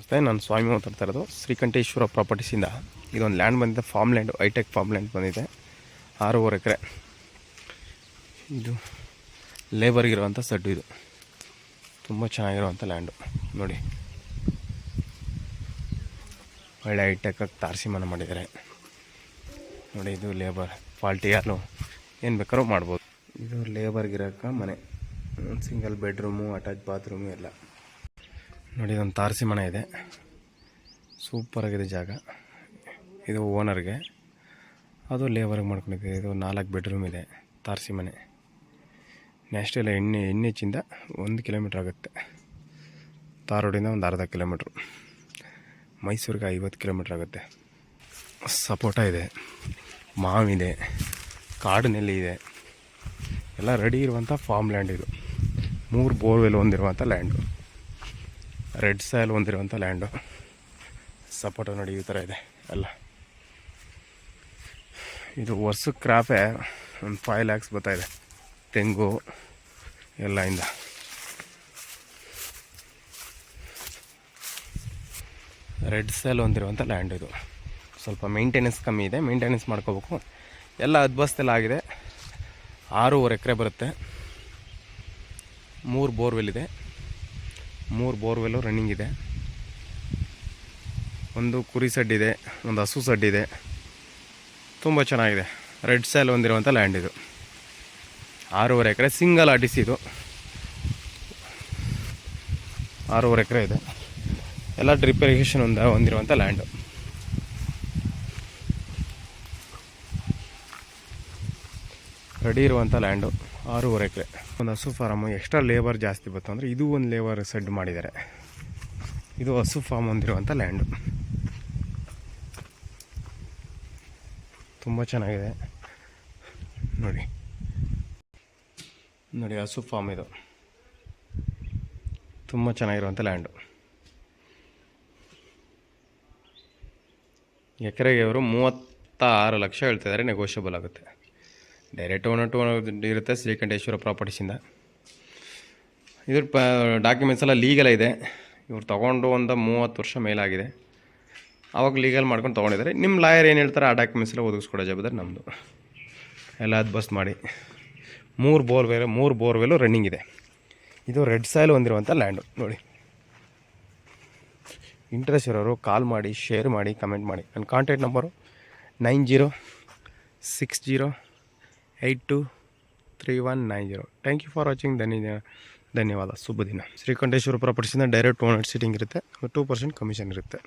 ನಮಸ್ತೆ, ನಾನು ಸ್ವಾಮಿ ಮಾತಾಡ್ತಾ ಇರೋದು ಶ್ರೀಕಂಠೇಶ್ವರ ಪ್ರಾಪರ್ಟೀಸಿಂದ. ಇದೊಂದು ಲ್ಯಾಂಡ್ ಬಂದಿದೆ, farm land, hi-tech farm land ಬಂದಿದೆ. 6.5 ಎಕರೆ. ಇದು ಲೇಬರ್ಗಿರುವಂಥ ಸಡ್ಡು. ಇದು ತುಂಬ ಚೆನ್ನಾಗಿರುವಂಥ ಲ್ಯಾಂಡು ನೋಡಿ. ಒಳ್ಳೆ ಹೈಟೆಕ್ಕಾಗಿ ತಾರಸಿ ಮನೆ ಮಾಡಿದ್ದಾರೆ ನೋಡಿ. ಇದು ಲೇಬರ್ ಫಾಲ್ಟಿ ಯಾರು ಏನು ಬೇಕಾದ್ರೂ ಮಾಡ್ಬೋದು. ಇದು ಲೇಬರ್ಗಿರೋಕೆ ಮನೆ, ಸಿಂಗಲ್ ಬೆಡ್ರೂಮು, ಅಟ್ಯಾಚ್ ಬಾತ್ರೂಮು ಎಲ್ಲ ನೋಡಿ. ಇದೊಂದು ತಾರಸಿ ಮನೆ ಇದೆ, ಸೂಪರಾಗಿದೆ ಜಾಗ. ಇದು ಓನರ್ಗೆ, ಅದು ಲೇಬರ್ಗೆ ಮಾಡ್ಕೊಂಡಿದೆ. ಇದು 4 ಬೆಡ್ರೂಮ್ ಇದೆ, ತಾರಸಿ ಮನೆ. ನೆಕ್ಸ್ಟ್ ಎಲ್ಲ ಎಣ್ಣೆಚಿಂದ 1 ಕಿಲೋಮೀಟ್ರ್ ಆಗುತ್ತೆ. ತಾರೋಡಿಂದ ಒಂದು ಅರ್ಧ ಕಿಲೋಮೀಟ್ರು. ಮೈಸೂರಿಗೆ 50 ಕಿಲೋಮೀಟ್ರ್ ಆಗುತ್ತೆ. ಸಪೋಟ ಇದೆ, ಮಾವಿದೆ, ಕಾಡಿನಲ್ಲಿ ಇದೆ, ಎಲ್ಲ ರೆಡಿ ಇರುವಂಥ ಫಾರ್ಮ್ ಲ್ಯಾಂಡ್. ಇದು 3 ಬೋರ್ವೆಲ್ ಹೊಂದಿರುವಂಥ ಲ್ಯಾಂಡು, ರೆಡ್ ಸಾಯಿಲ್ ಹೊಂದಿರುವಂಥ ಲ್ಯಾಂಡು. ಸಪೋಟ ನೋಡಿ ಈ ಥರ ಇದೆ ಎಲ್ಲ. ಇದು ವರ್ಷಕ್ಕೆ ಕ್ರಾಪೇ ಒಂದು 5 lakhs ಬರ್ತಾಯಿದೆ, ತೆಂಗು ಎಲ್ಲ ಇಂದ. ರೆಡ್ ಸಾಯಿಲ್ ಹೊಂದಿರುವಂಥ ಲ್ಯಾಂಡ್. ಇದು ಸ್ವಲ್ಪ ಮೇಂಟೆನೆನ್ಸ್ ಕಮ್ಮಿ ಇದೆ, ಮೇಂಟೆನೆನ್ಸ್ ಮಾಡ್ಕೋಬೇಕು. ಎಲ್ಲ ಅದ್ಬಸ್ತೆಲ್ಲ ಆಗಿದೆ. 6.5 ಎಕರೆ ಬರುತ್ತೆ. 3 ಬೋರ್ವೆಲ್ ಇದೆ, 3 ಬೋರ್ವೆಲ್ಲು ರನ್ನಿಂಗ್ ಇದೆ. ಒಂದು ಕುರಿ ಸಡ್ ಇದೆ, ಒಂದು ಹಸು ಸಡ್ ಇದೆ. ತುಂಬ ಚೆನ್ನಾಗಿದೆ. ರೆಡ್ ಸಾಯಿಲ್ ಹೊಂದಿರುವಂಥ ಲ್ಯಾಂಡ್ ಇದು. 6.5 ಎಕರೆ ಸಿಂಗಲ್ RTC. ಇದು 6.5 ಎಕರೆ ಇದೆ. ಎಲ್ಲ ಡ್ರಿಪ್ ಇರಿಗೇಷನ್ ಹೊಂದಿರುವಂಥ ಲ್ಯಾಂಡು. ರೆಡಿ ಇರುವಂಥ ಲ್ಯಾಂಡು. 6.5 ಎಕರೆ. ಒಂದು ಹಸು ಫಾರಮು. ಎಕ್ಸ್ಟ್ರಾ ಲೇಬರ್ ಜಾಸ್ತಿ ಬಂತು ಅಂದರೆ ಇದು ಒಂದು ಲೇಬರ್ ಸೆಡ್ ಮಾಡಿದ್ದಾರೆ. ಇದು ಹಸು ಫಾರ್ಮ್ ಹೊಂದಿರುವಂಥ ಲ್ಯಾಂಡು. ತುಂಬ ಚೆನ್ನಾಗಿದೆ ನೋಡಿ. ನೋಡಿ ಹಸು ಫಾರ್ಮ್ ಇದು, ತುಂಬ ಚೆನ್ನಾಗಿರುವಂಥ ಲ್ಯಾಂಡು. ಎಕರೆಗೆ ಅವರು 36 ಲಕ್ಷ ಹೇಳ್ತಿದ್ದಾರೆ, ನೆಗೋಷಿಯಬಲ್ ಆಗುತ್ತೆ. ಡೈರೆಕ್ಟ್ ಓನರ್ ಇರುತ್ತೆ ಶ್ರೀಕಂಠೇಶ್ವರ ಪ್ರಾಪರ್ಟೀಸಿಂದ. ಇದ್ರ ಡಾಕ್ಯುಮೆಂಟ್ಸ್ ಎಲ್ಲ ಲೀಗಲ್ ಇದೆ. ಇವ್ರು ತೊಗೊಂಡು ಒಂದು 30 ವರ್ಷ ಮೇಲಾಗಿದೆ. ಆವಾಗ ಲೀಗಲ್ ಮಾಡ್ಕೊಂಡು ತೊಗೊಂಡಿದ್ದಾರೆ. ನಿಮ್ಮ ಲಾಯರ್ ಏನು ಹೇಳ್ತಾರೆ ಆ ಡಾಕ್ಯುಮೆಂಟ್ಸ್ ಎಲ್ಲ ಒದಗಿಸ್ಕೊಡೋ ಜವಾಬ್ದಾರಿ ನಮ್ಮದು. ಎಲ್ಲ ಬಸ್ ಮಾಡಿ 3 ಬೋರ್ವೆಲ್ಲು ರನ್ನಿಂಗ್ ಇದೆ. ಇದು ರೆಡ್ ಸಾಯಿಲ್ ಹೊಂದಿರುವಂಥ ಲ್ಯಾಂಡು ನೋಡಿ. ಇಂಟ್ರೆಸ್ಟ್ ಇರೋರು ಕಾಲ್ ಮಾಡಿ, ಶೇರ್ ಮಾಡಿ, ಕಮೆಂಟ್ ಮಾಡಿ. ನನ್ನ contact number 9060823190. Thank you for watching. ಧನ್ಯವಾದ. ಶುಭ ದಿನ. ಶ್ರೀಕಂಠೇಶ್ವರ ಪ್ರಾಪರ್ಟೀಸಿಂದ ಡೈರೆಕ್ಟ್ ಓನರ್ ಸೀಟಿಂಗ್ ಇರುತ್ತೆ, 2% ಕಮಿಷನ್ ಇರುತ್ತೆ.